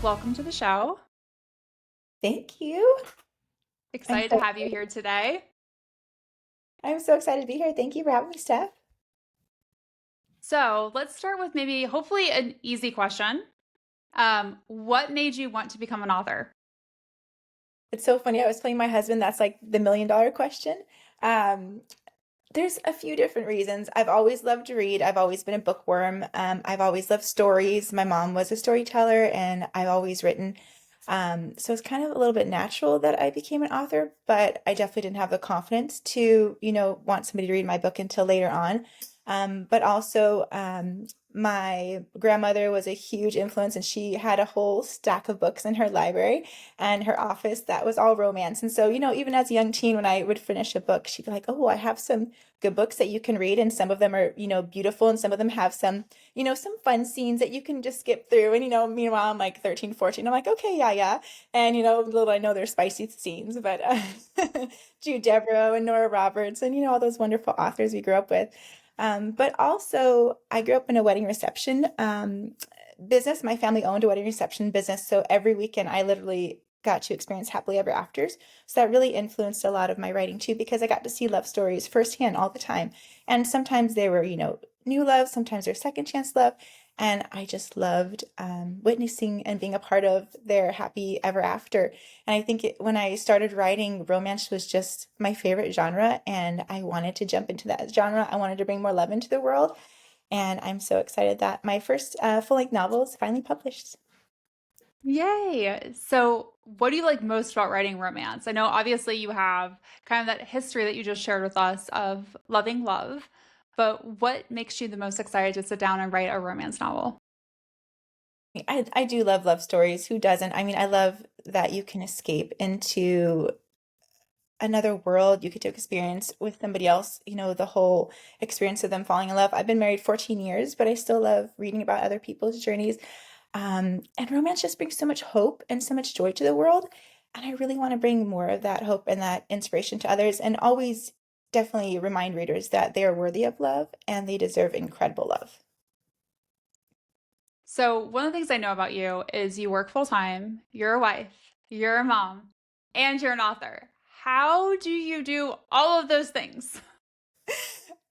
Welcome to the show. Thank you. I'm Excited to so have you here today. I'm so excited to be here. Thank you for having me, Steph. So let's start with maybe hopefully an easy question. What made you want to become an author? It's so funny. I was telling my husband that's like the million-dollar question. Um, there's a few different reasons. I've always loved to read. I've always been a bookworm. I've always loved stories. My mom was a storyteller, and I've always written. So it's kind of a little bit natural that I became an author, but I definitely didn't have the confidence to, want somebody to read my book until later on. But also, my grandmother was a huge influence, and she had a whole stack of books in her library and her office that was all romance. And so, even as a young teen, when I would finish a book, she'd be like, "Oh, I have some good books that you can read, and some of them are, beautiful, and some of them have some, some fun scenes that you can just skip through." And, meanwhile, I'm like 13, 14. I'm like, okay, yeah, yeah. And, little I know they're spicy scenes, but Jude Deveraux and Nora Roberts and, all those wonderful authors we grew up with. But also, I grew up in a wedding reception business. My family owned a wedding reception business. So every weekend, I literally got to experience happily ever afters. So that really influenced a lot of my writing too, because I got to see love stories firsthand all the time. And sometimes they were, new love, sometimes they're second chance love. And I just loved witnessing and being a part of their happy ever after. And I think when I started writing, romance was just my favorite genre, and I wanted to jump into that genre. I wanted to bring more love into the world, and I'm so excited that my first full-length novel is finally published. Yay! So, what do you like most about writing romance? I know obviously you have kind of that history that you just shared with us of loving love, but what makes you the most excited to sit down and write a romance novel? I do love love stories. Who doesn't? I mean, I love that you can escape into another world. You get to experience with somebody else, the whole experience of them falling in love. I've been married 14 years, but I still love reading about other people's journeys. And romance just brings so much hope and so much joy to the world. And I really want to bring more of that hope and that inspiration to others, and always definitely remind readers that they are worthy of love and they deserve incredible love. So, one of the things I know about you is you work full time, you're a wife, you're a mom, and you're an author. How do you do all of those things?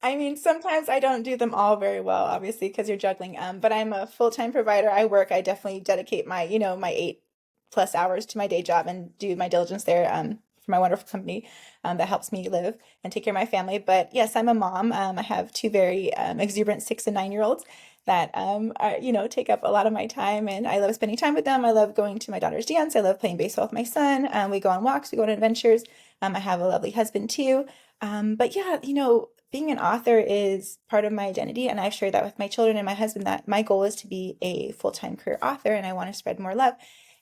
I mean, sometimes I don't do them all very well, obviously, because you're juggling. But I'm a full-time provider. I work. I definitely dedicate my 8+ hours to my day job and do my diligence there, for my wonderful company, that helps me live and take care of my family. But yes, I'm a mom. I have two very exuberant 6 and 9-year-olds that take up a lot of my time, and I love spending time with them. I love going to my daughter's dance. I love playing baseball with my son. We go on walks. We go on adventures. I have a lovely husband too. But yeah, being an author is part of my identity, and I've shared that with my children and my husband that my goal is to be a full-time career author, and I want to spread more love.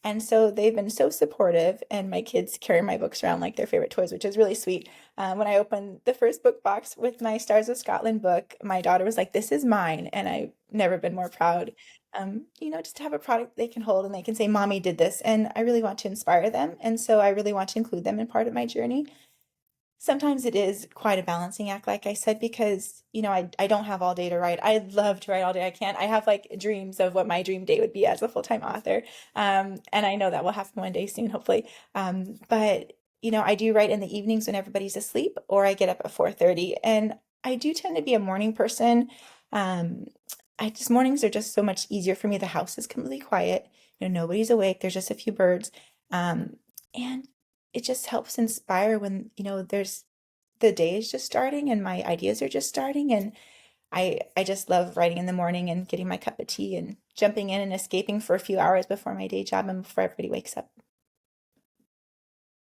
And so they've been so supportive, and my kids carry my books around like their favorite toys, which is really sweet. When I opened the first book box with my Stars of Scotland book, my daughter was like, "This is mine," and I've never been more proud. Just to have a product they can hold and they can say, "Mommy did this," and I really want to inspire them, and so I really want to include them in part of my journey. Sometimes it is quite a balancing act, like I said, because, I don't have all day to write. I'd love to write all day. I can't. I have like dreams of what my dream day would be as a full-time author. And I know that will happen one day soon, hopefully. But, I do write in the evenings when everybody's asleep, or I get up at 4:30. And I do tend to be a morning person. Um, mornings are just so much easier for me. The house is completely quiet. Nobody's awake. There's just a few birds. And it just helps inspire when, there's the day is just starting and my ideas are just starting, and I just love writing in the morning and getting my cup of tea and jumping in and escaping for a few hours before my day job and before everybody wakes up.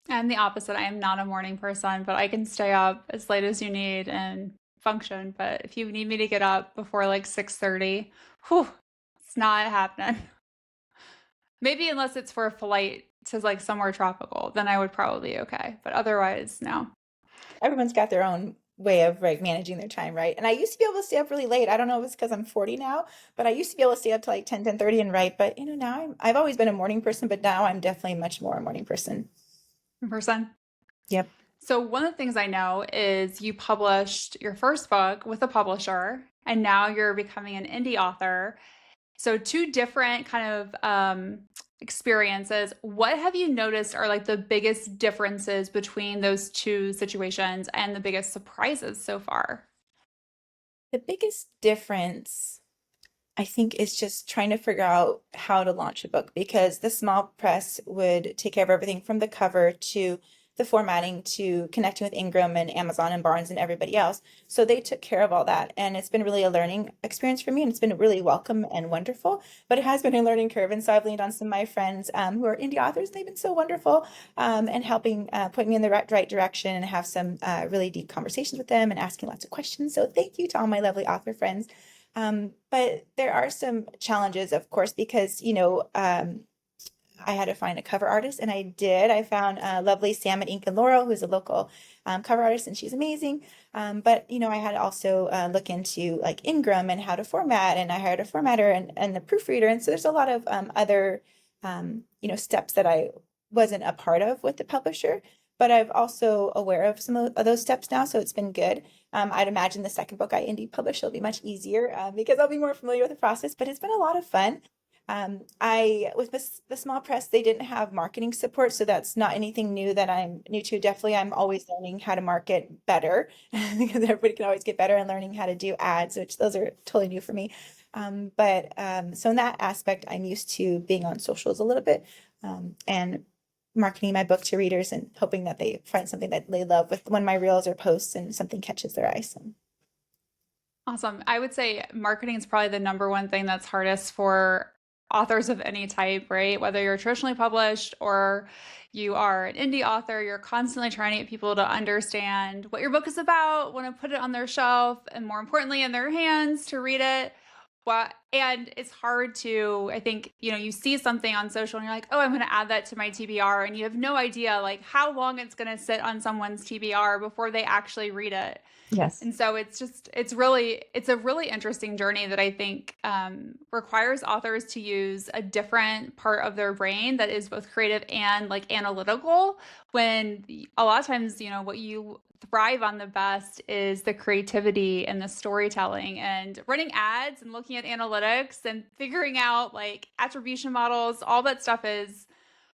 I'm the opposite. I am not a morning person, but I can stay up as late as you need and function. But if you need me to get up before like 6:30, whew, it's not happening. Maybe unless it's for a flight to like somewhere tropical, then I would probably be okay. But otherwise, no. Everyone's got their own way of like managing their time, right? And I used to be able to stay up really late. I don't know if it's because I'm 40 now, but I used to be able to stay up to like 10, 10:30 and write. But now I've always been a morning person, but now I'm definitely much more a morning person. In person. Yep. So one of the things I know is you published your first book with a publisher, and now you're becoming an indie author. So two different kind of experiences. What have you noticed are like the biggest differences between those two situations and the biggest surprises so far? The biggest difference, I think, is just trying to figure out how to launch a book because the small press would take care of everything from the cover to the formatting to connecting with Ingram and Amazon and Barnes and everybody else. So they took care of all that. And it's been really a learning experience for me. And it's been really welcome and wonderful. But it has been a learning curve. And so I've leaned on some of my friends who are indie authors. And they've been so wonderful and helping point me in the right direction and have some really deep conversations with them and asking lots of questions. So thank you to all my lovely author friends. But there are some challenges, of course, because, I had to find a cover artist, and I did. I found lovely Sam at Ink and Laurel, who's a local cover artist, and she's amazing. But I had to also look into like Ingram and how to format, and I hired a formatter and the proofreader, and so there's a lot of other steps that I wasn't a part of with the publisher. But I've also aware of some of those steps now, so it's been good. I'd imagine the second book I indie publish will be much easier because I'll be more familiar with the process. But it's been a lot of fun. I with the small press, they didn't have marketing support, so that's not anything new that I'm new to. Definitely, I'm always learning how to market better because everybody can always get better and learning how to do ads, which those are totally new for me. But so in that aspect, I'm used to being on socials a little bit and marketing my book to readers and hoping that they find something that they love with one of my reels or posts and something catches their eye. So Awesome. I would say marketing is probably the number one thing that's hardest for authors of any type, right? Whether you're traditionally published or you are an indie author, you're constantly trying to get people to understand what your book is about, want to put it on their shelf, and more importantly, in their hands to read it. And it's hard to, I think, you see something on social and you're like, oh, I'm going to add that to my TBR. And you have no idea like how long it's going to sit on someone's TBR before they actually read it. yes. And so it's a really interesting journey that I think requires authors to use a different part of their brain that is both creative and like analytical. When a lot of times, what you thrive on the best is the creativity and the storytelling and running ads and looking at analytics and figuring out like attribution models, all that stuff is,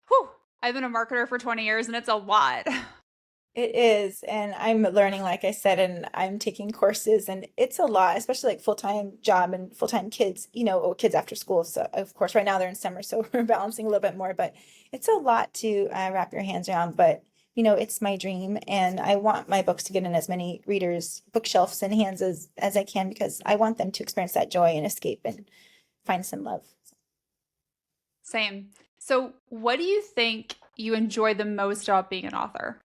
whew, I've been a marketer for 20 years and it's a lot. It is, and I'm learning, like I said, and I'm taking courses, and it's a lot, especially like full-time job and full-time kids, or kids after school. So, of course, right now they're in summer, so we're balancing a little bit more, but it's a lot to wrap your hands around. But, it's my dream, and I want my books to get in as many readers' bookshelves and hands as I can because I want them to experience that joy and escape and find some love. Same. So, what do you think you enjoy the most about being an author?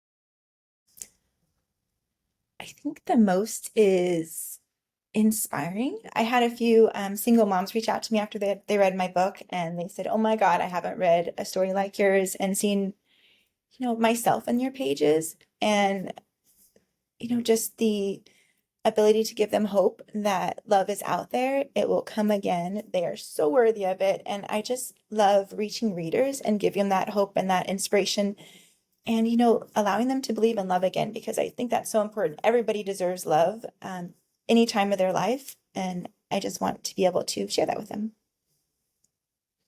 I think the most is inspiring. I had a few single moms reach out to me after they read my book and they said, "Oh my God, I haven't read a story like yours and seen, myself in your pages." And, just the ability to give them hope that love is out there. It will come again. They are so worthy of it. And I just love reaching readers and giving them that hope and that inspiration and allowing them to believe in love again because I think that's so important. Everybody deserves love any time of their life, and I just want to be able to share that with them.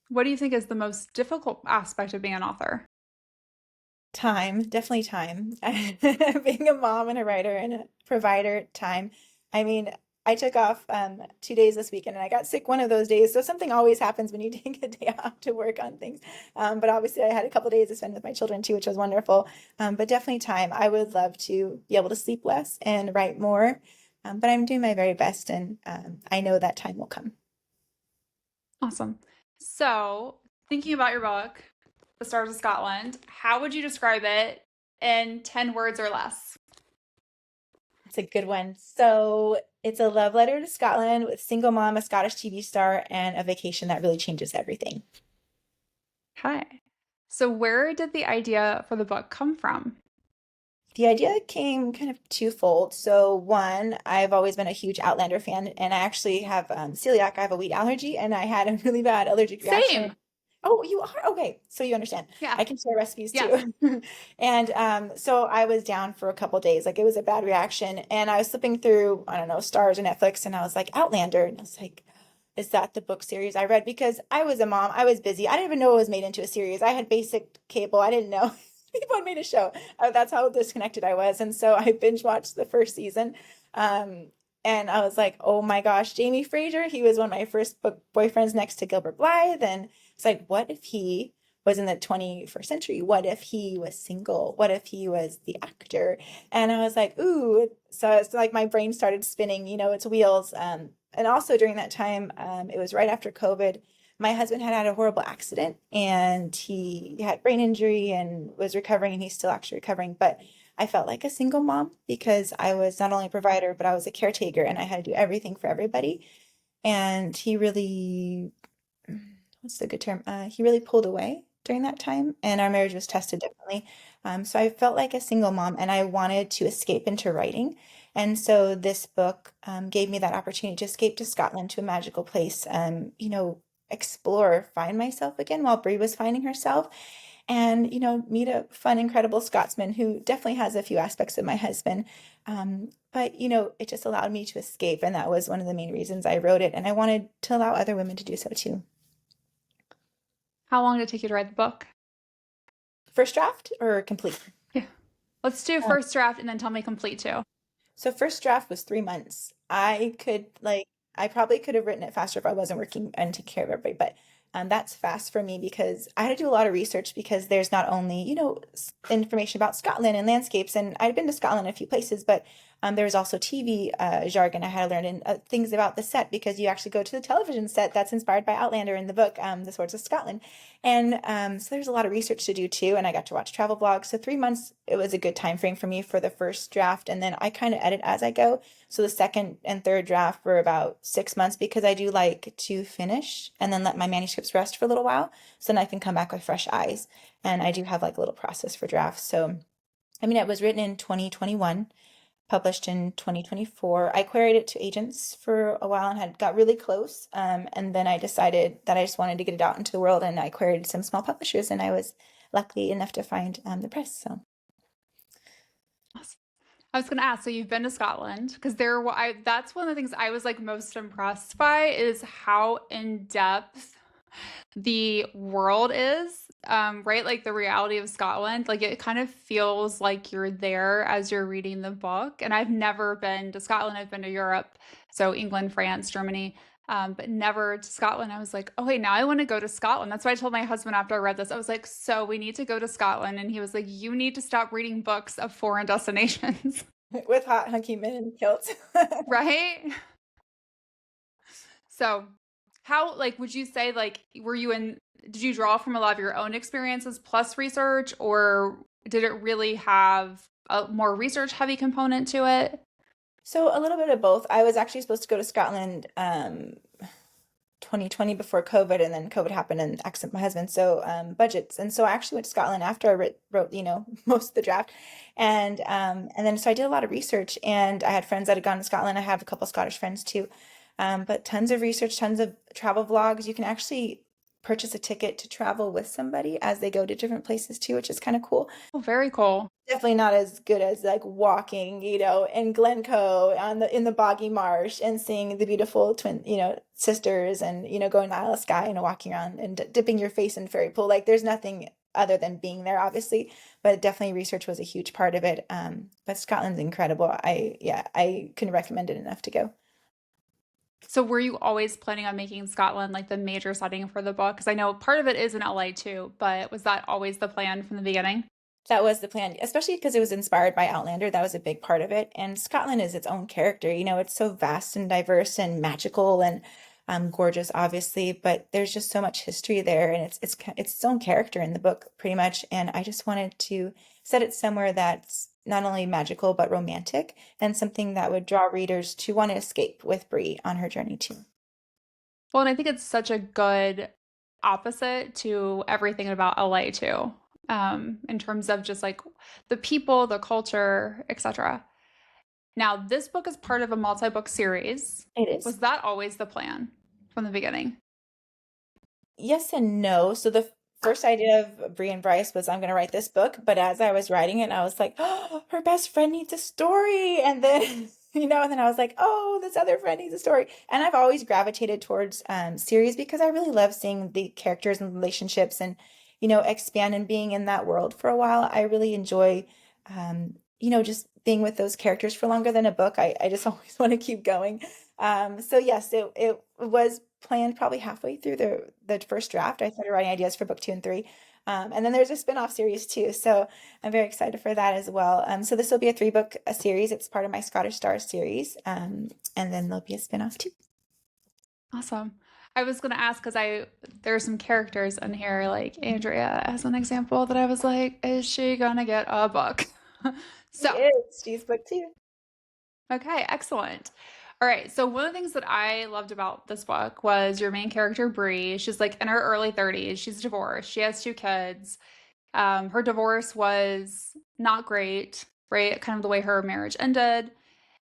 What do you think is the most difficult aspect of being an author? Time, definitely time. Being a mom and a writer and a provider, time. I mean, I took off 2 days this weekend and I got sick one of those days. So something always happens when you take a day off to work on things. But obviously, I had a couple days to spend with my children too, which was wonderful. But definitely time. I would love to be able to sleep less and write more. But I'm doing my very best and I know that time will come. Awesome. So, thinking about your book, The Stars of Scotland, how would you describe it in 10 words or less? It's a good one. So it's a love letter to Scotland with single mom, a Scottish TV star, and a vacation that really changes everything. Okay. So, where did the idea for the book come from? The idea came kind of twofold. So one, I've always been a huge Outlander fan, and I actually have celiac. I have a wheat allergy, and I had a really bad allergic reaction. Same. Oh, you are? Okay, so you understand. Yeah. I can share recipes Yes. too. And so I was down for a couple days. Like it was a bad reaction, and I was flipping through, I don't know, Stars or Netflix, and I was like Outlander, and I was like, is that the book series I read because I was a mom. I was busy. I didn't even know it was made into a series. I had basic cable. I didn't know people had made a show. That's how disconnected I was. And so I binge watched the first season. Um, and I was like, oh my gosh, Jamie Fraser, he was one of my first book boyfriends next to Gilbert Blythe. And it's like, what if he was in the 21st century? What if he was single? What if he was the actor? And I was like, ooh. So it's like my brain started spinning, its wheels. And also during that time, it was right after COVID. My husband had a horrible accident and he had brain injury and was recovering, and he's still actually recovering. But I felt like a single mom because I was not only a provider, but I was a caretaker and I had to do everything for everybody. And he really, what's the good term? He really pulled away during that time, and our marriage was tested differently. So I felt like a single mom, and I wanted to escape into writing. And so this book gave me that opportunity to escape to Scotland, to a magical place, explore, find myself again while Brie was finding herself, and meet a fun, incredible Scotsman who definitely has a few aspects of my husband. But it just allowed me to escape, and that was one of the main reasons I wrote it. And I wanted to allow other women to do so too. How long did it take you to write the book? First draft or complete? Yeah. Let's do Um, first draft and then tell me complete too. so first draft was 3 months. I probably could have written it faster if I wasn't working and taking care of everybody, but that's fast for me because I had to do a lot of research because there's not only, information about Scotland and landscapes, and I'd been to Scotland a few places, but there was also TV jargon I had to learn, and things about the set because you actually go to the television set that's inspired by Outlander in the book, The Swords of Scotland. And so there's a lot of research to do too, and I got to watch travel vlogs. So 3 months, it was a good time frame for me for the first draft, and then I kind of edit as I go. So the second and third draft were about 6 months because I do like to finish and then let my manuscripts rest for a little while so then I can come back with fresh eyes. And I do have like a little process for drafts. So, I mean, it was written in 2021, published in 2024. I queried it to agents for a while and had got really close. And then I decided that I just wanted to get it out into the world, and I queried some small publishers, and I was lucky enough to find the press. So Awesome. I was going to ask, so you've been to Scotland because that's one of the things I was like most impressed by is how in depth the world is, right? Like the reality of Scotland. Like it kind of feels like you're there as you're reading the book. And I've never been to Scotland. I've been to Europe, so England, France, Germany, but never to Scotland. I was like, oh, wait, now I want to go to Scotland. That's why I told my husband after I read this, I was like, so we need to go to Scotland. And he was like, you need to stop reading books of foreign destinations, with hot hunky men in kilts. right? So, how, like, would you say, like, did you draw from a lot of your own experiences plus research, or did it really have a more research heavy component to it? So a little bit of both. I was actually supposed to go to Scotland 2020 before COVID, and then COVID happened and accident my husband. So budgets, and so I actually went to Scotland after I wrote most of the draft, and then so I did a lot of research, and I had friends that had gone to Scotland. I have a couple Scottish friends too, but tons of research, tons of travel vlogs. You can actually purchase a ticket to travel with somebody as they go to different places too, which is kind of cool. Oh, very cool. Definitely not as good as like walking, in Glencoe on the boggy marsh and seeing the beautiful twin, sisters, and going to Isle of Skye and walking around and dipping your face in fairy pool. Like there's nothing other than being there, obviously, but definitely research was a huge part of it. But Scotland's incredible. I couldn't recommend it enough to go. So, were you always planning on making Scotland like the major setting for the book? Because I know part of it is in LA too, but was that always the plan from the beginning? That was the plan, especially because it was inspired by Outlander. That was a big part of it. And Scotland is its own character. It's so vast and diverse and magical and gorgeous, obviously. But there's just so much history there, and it's its own character in the book, pretty much. And I just wanted to set it somewhere that's not only magical but romantic, and something that would draw readers to want to escape with Brie on her journey too. Well, and I think it's such a good opposite to everything about LA too, in terms of just like the people, the culture, etc. Now, this book is part of a multi-book series. It is. Was that always the plan from the beginning? Yes and no. So the first idea of Brie and Bryce was I'm going to write this book, but as I was writing it, I was like, oh, her best friend needs a story. And then And then I was like, oh, this other friend needs a story. And I've always gravitated towards series because I really love seeing the characters and relationships and, expand and being in that world for a while. I really enjoy, just being with those characters for longer than a book. I just always want to keep going. So yes, it was planned probably halfway through the first draft. I started writing ideas for book 2 and 3. And then there's a spin-off series too. So I'm very excited for that as well. So this will be a 3-book series. It's part of my Scottish Stars series. And then there'll be a spin-off too. Awesome. I was gonna ask because there's some characters in here, like Andrea as an example, that I was like, is she gonna get a book? She So, is. She's book 2. okay, excellent. All right, so one of the things that I loved about this book was your main character, Bree. She's like in her early 30s. She's divorced. She has 2 kids. Her divorce was not great, right? Kind of the way her marriage ended.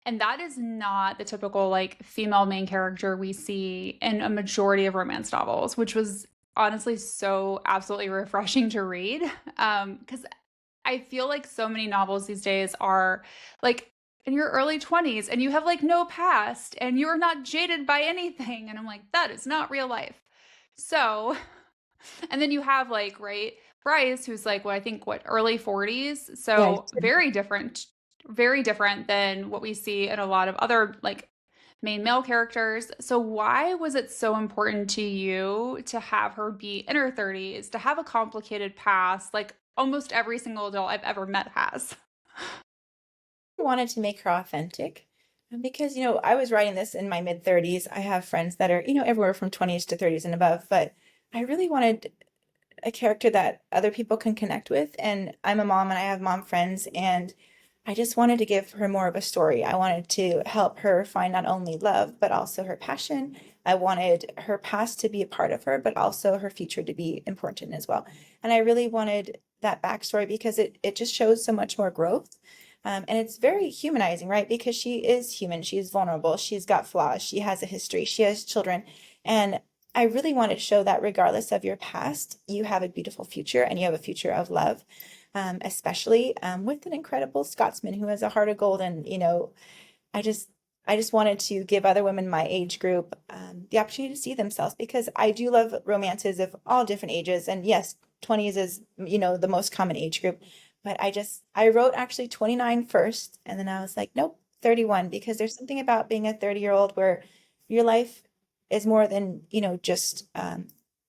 And that is not the typical like female main character we see in a majority of romance novels, which was honestly so absolutely refreshing to read. Because I feel like so many novels these days are like in your early 20s and you have like no past and you're not jaded by anything. And I'm like, that is not real life. So, and then you have like, right, Bryce, who's like, what I think, what, early 40s. Yeah. So very different than what we see in a lot of other like main male characters. So why was it so important to you to have her be in her 30s, to have a complicated past like almost every single adult I've ever met has? Wanted to make her authentic because, I was writing this in my mid 30s. I have friends that are, everywhere from 20s to 30s and above, but I really wanted a character that other people can connect with. And I'm a mom and I have mom friends, and I just wanted to give her more of a story. I wanted to help her find not only love, but also her passion. I wanted her past to be a part of her, but also her future to be important as well. And I really wanted that backstory because it just shows so much more growth. And it's very humanizing, right? Because she is human, she's vulnerable, she's got flaws, she has a history, she has children. And I really want to show that regardless of your past, you have a beautiful future and you have a future of love, especially with an incredible Scotsman who has a heart of gold. And, I just, I just wanted to give other women my age group the opportunity to see themselves because I do love romances of all different ages. And yes, 20s is, the most common age group. But I wrote actually 29 first, and then I was like, nope, 31, because there's something about being a 30-year-old where your life is more than, just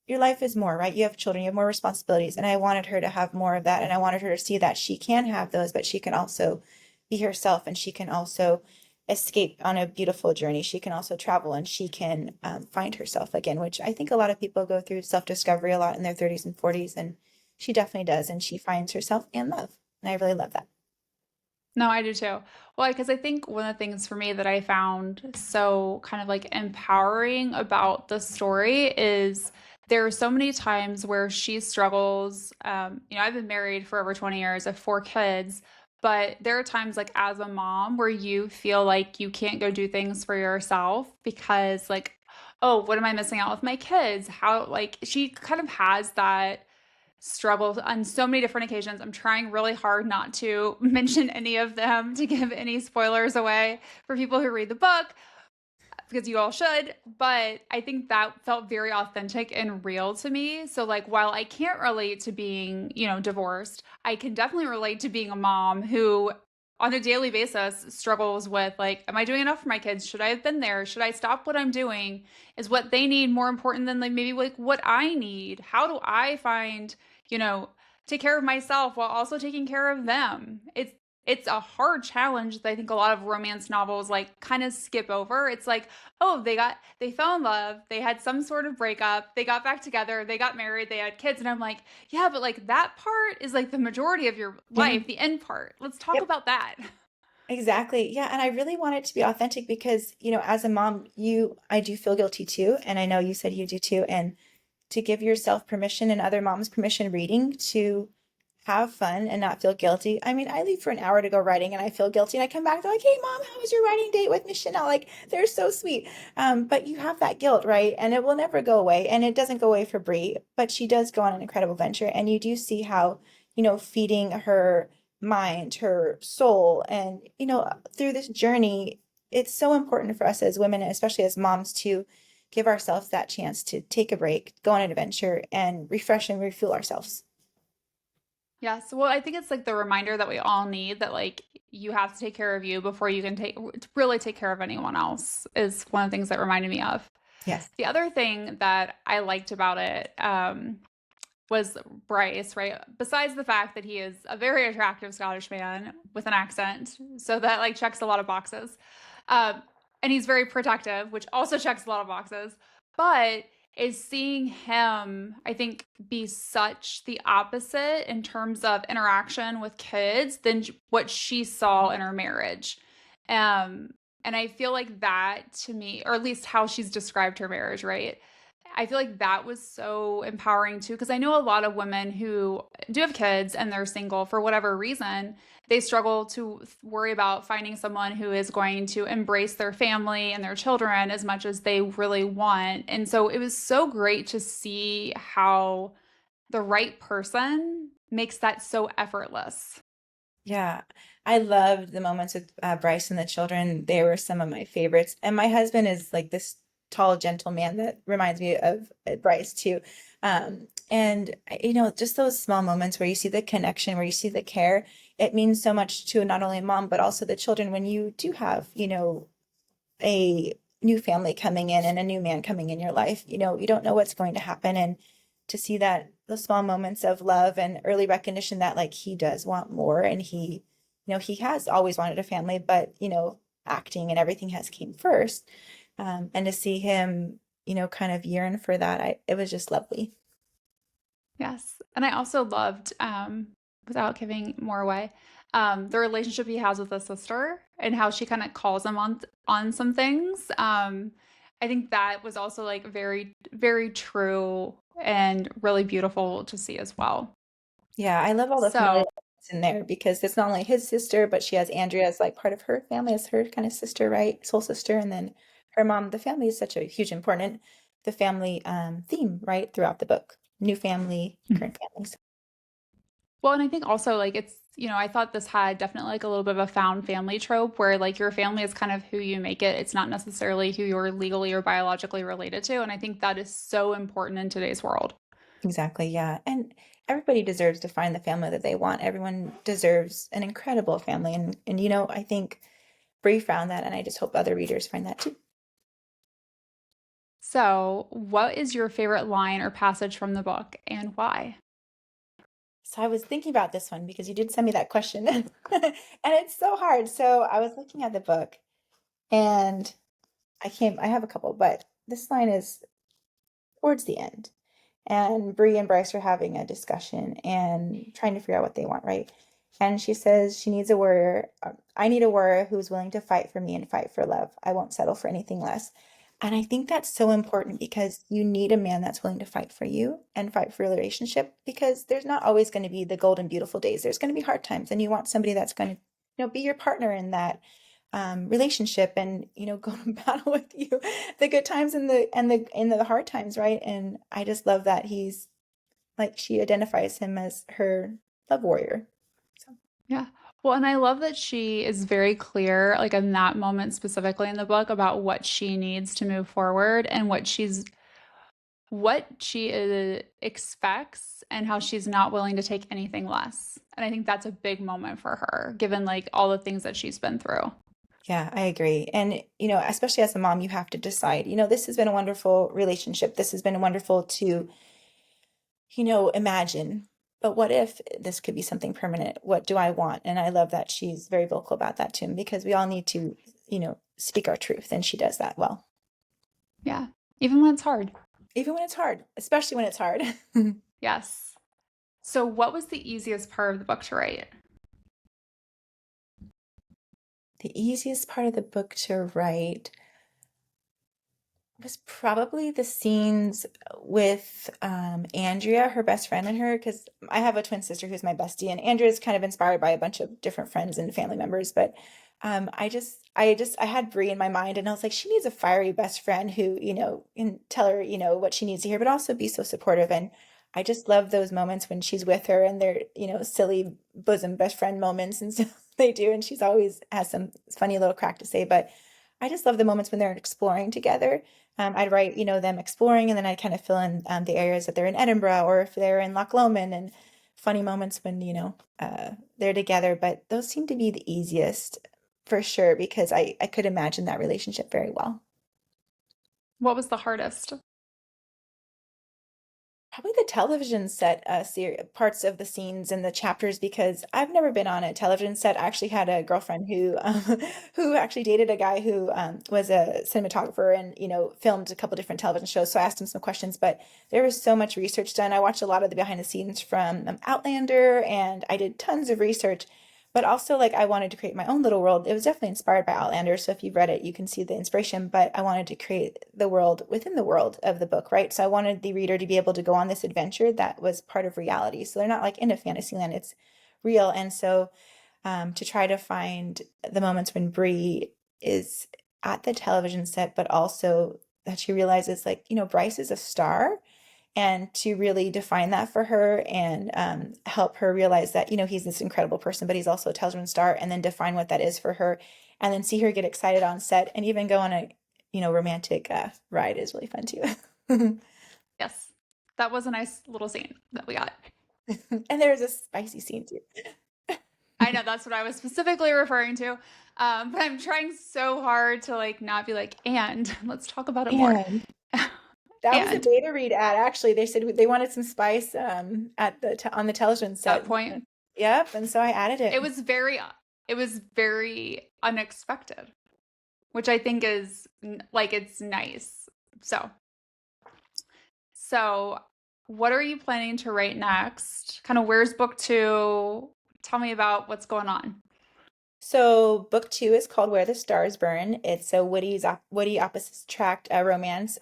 your life is more, right? You have children, you have more responsibilities. And I wanted her to have more of that. And I wanted her to see that she can have those, but she can also be herself and she can also escape on a beautiful journey. She can also travel and she can find herself again, which I think a lot of people go through self-discovery a lot in their 30s and 40s. And she definitely does. And she finds herself and love. And I really love that. No, I do too. Well, because I think one of the things for me that I found so kind of like empowering about the story is there are so many times where she struggles. I've been married for over 20 years, I have 4 kids, but there are times like as a mom where you feel like you can't go do things for yourself because like, oh, what am I missing out with my kids? How like she kind of has that struggled on so many different occasions. I'm trying really hard not to mention any of them to give any spoilers away for people who read the book because you all should, but I think that felt very authentic and real to me. So like while I can't relate to being, divorced, I can definitely relate to being a mom who on a daily basis struggles with like, am I doing enough for my kids? Should I have been there? Should I stop what I'm doing? Is what they need more important than like maybe like what I need? How do I find, you know, take care of myself while also taking care of them? It's a hard challenge that I think a lot of romance novels like kind of skip over. It's like, oh, they fell in love, they had some sort of breakup, they got back together, they got married, they had kids, and I'm like, yeah, but like that part is like the majority of your Yeah. life, the end part. Let's talk Yep. about that. Exactly. Yeah. And I really want it to be authentic because, as a mom, I do feel guilty too. And I know you said you do too. And to give yourself permission and other moms permission reading to have fun and not feel guilty. I mean, I leave for an hour to go writing and I feel guilty and I come back, they're like, hey mom, how was your writing date with Miss Chanel? Like, they're so sweet. But you have that guilt, right? And it will never go away. And it doesn't go away for Brie, but she does go on an incredible venture. And you do see how, feeding her mind, her soul, and, through this journey, it's so important for us as women, especially as moms, to give ourselves that chance to take a break, go on an adventure, and refresh and refuel ourselves. Yes. Well, I think it's like the reminder that we all need that like you have to take care of you before you can really take care of anyone else is one of the things that reminded me of. Yes. The other thing that I liked about it was Bryce, right? Besides the fact that he is a very attractive Scottish man with an accent, so that like checks a lot of boxes. Um, and he's very protective, which also checks a lot of boxes. But is seeing him, I think, be such the opposite in terms of interaction with kids than what she saw in her marriage. Um, and I feel like that to me, or at least how she's described her marriage, right? I feel like that was so empowering too, because I know a lot of women who do have kids and they're single for whatever reason. They struggle to worry about finding someone who is going to embrace their family and their children as much as they really want. And so it was so great to see how the right person makes that so effortless. Yeah, I loved the moments with Bryce and the children. They were some of my favorites. And my husband is like this tall, gentle man that reminds me of Bryce too. And just those small moments where you see the connection, where you see the care, it means so much to not only mom, but also the children when you do have, a new family coming in and a new man coming in your life. You don't know what's going to happen. And to see that those small moments of love and early recognition that like he does want more and he has always wanted a family, but acting and everything has came first. And to see him, kind of yearn for that, it was just lovely. Yes. And I also loved, without giving more away, the relationship he has with his sister and how she kind of calls him on some things. I think that was also like very, very true and really beautiful to see as well. Yeah, I love all the familiar So, elements in there because it's not only his sister, but she has Andrea as like part of her family as her kind of sister, right? Soul sister, and then her mom. The family is such a huge important the family theme, right, throughout the book. New family, current families. well, and I think also like I thought this had definitely like a little bit of a found family trope where like your family is kind of who you make it. It's not necessarily who you're legally or biologically related to. And I think that is so important in today's world. Exactly, yeah. And everybody deserves to find the family that they want. Everyone deserves an incredible family. And I think Bree found that, and I just hope other readers find that too. So, what is your favorite line or passage from the book and why? So I was thinking about this one because you did send me that question. And it's so hard. So I was looking at the book and I have a couple, but this line is towards the end. And Bree and Bryce are having a discussion and trying to figure out what they want, right? And she says she needs a warrior. I need a warrior who's willing to fight for me and fight for love. I won't settle for anything less. And I think that's so important because you need a man that's willing to fight for you and fight for your relationship because there's not always going to be the golden, beautiful days. There's going to be hard times, and you want somebody that's going to, be your partner in that relationship and go to battle with you the good times and the hard times, right? And I just love that he's like she identifies him as her love warrior. So Yeah. Well, and I love that she is very clear, like in that moment specifically in the book, about what she needs to move forward and what she expects and how she's not willing to take anything less. And I think that's a big moment for her, given like all the things that she's been through. yeah, I agree. And especially as a mom, you have to decide, this has been a wonderful relationship. This has been wonderful to imagine. But what if this could be something permanent? What do I want? And I love that she's very vocal about that too, because we all need to, speak our truth, and she does that well. Yeah. Even when it's hard. Even when it's hard, especially when it's hard. Yes. So, what was the easiest part of the book to write? The easiest part of the book to write was probably the scenes with Andrea, her best friend, and her, because I have a twin sister who's my bestie, and Andrea's kind of inspired by a bunch of different friends and family members. But I had Brie in my mind, and I was like, she needs a fiery best friend who, can tell her, what she needs to hear, but also be so supportive. And I just love those moments when she's with her and they're, silly bosom best friend moments and stuff they do. And she's always has some funny little crack to say, but I just love the moments when they're exploring together. I'd write, them exploring, and then I'd kind of fill in the areas that they're in Edinburgh or if they're in Loch Lomond, and funny moments when, they're together. But those seem to be the easiest for sure because I could imagine that relationship very well. What was the hardest? Probably the television set parts of the scenes and the chapters because I've never been on a television set. I actually had a girlfriend who who actually dated a guy who was a cinematographer and filmed a couple different television shows. So I asked him some questions, but there was so much research done. I watched a lot of the behind the scenes from Outlander, and I did tons of research. But also, like, I wanted to create my own little world. It was definitely inspired by Outlander. So if you've read it, you can see the inspiration. But I wanted to create the world within the world of the book, right? So I wanted the reader to be able to go on this adventure that was part of reality. So they're not like in a fantasy land, it's real. And so to try to find the moments when Bree is at the television set, but also that she realizes, like, Bryce is a star, and to really define that for her and help her realize that he's this incredible person, but he's also a television star, and then define what that is for her, and then see her get excited on set and even go on a romantic ride is really fun too. Yes, that was a nice little scene that we got. And there's a spicy scene too. I know that's what I was specifically referring to. But I'm trying so hard to like not be like, and let's talk about it more. And that was a And beta read ad. Actually, they said they wanted some spice at on the television that set. point, Yep, and so I added it it. was very unexpected, which I think is like it's nice. So what are you planning to write next? Kind of where's book two? Tell me about what's going on. So book two is called Where the Stars Burn. It's a Woody opposites attract romance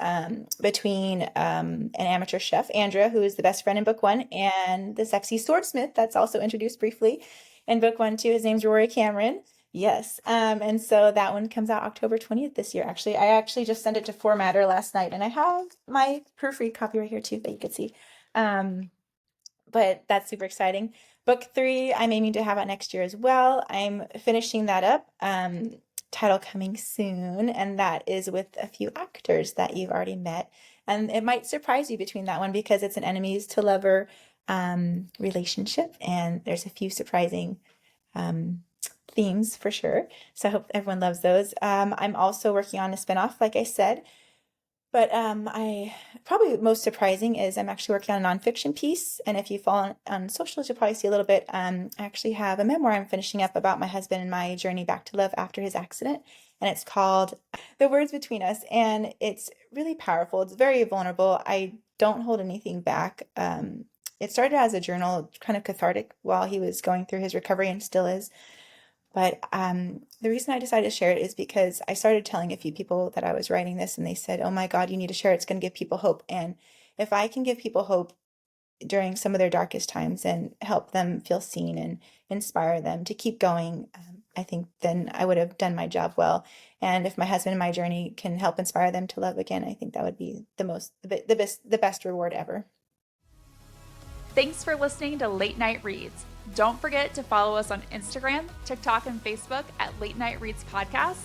between an amateur chef, Andrea, who is the best friend in book one, and the sexy swordsmith that's also introduced briefly in book one too. His name's Rory Cameron. Yes. And so that one comes out October 20th this year. Actually, I actually just sent it to Formatter last night, and I have my proofread copy right here too that you could see. But that's super exciting. Book three, I'm aiming to have out next year as well. I'm finishing that up. Title coming soon, and that is with a few actors that you've already met. And it might surprise you between that one because it's an enemies to lover relationship, and there's a few surprising themes for sure. So I hope everyone loves those. I'm also working on a spinoff, like I said. But I probably most surprising is I'm actually working on a nonfiction piece. And if you follow on socials, you'll probably see a little bit. I actually have a memoir I'm finishing up about my husband and my journey back to love after his accident. And it's called The Words Between Us. And it's really powerful. It's very vulnerable. I don't hold anything back. It started as a journal, kind of cathartic while he was going through his recovery and still is. But the reason I decided to share it is because I started telling a few people that I was writing this, and they said, "Oh my God, you need to share it. It's going to give people hope." And if I can give people hope during some of their darkest times and help them feel seen and inspire them to keep going, I think then I would have done my job well. And if my husband and my journey can help inspire them to love again, I think that would be the best reward ever. Thanks for listening to Late Night Reads. Don't forget to follow us on Instagram, TikTok, and Facebook at Late Night Reads Podcast,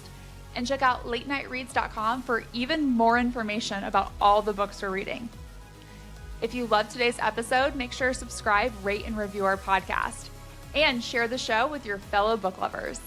and check out latenightreads.com for even more information about all the books we're reading. If you loved today's episode, make sure to subscribe, rate, and review our podcast, and share the show with your fellow book lovers.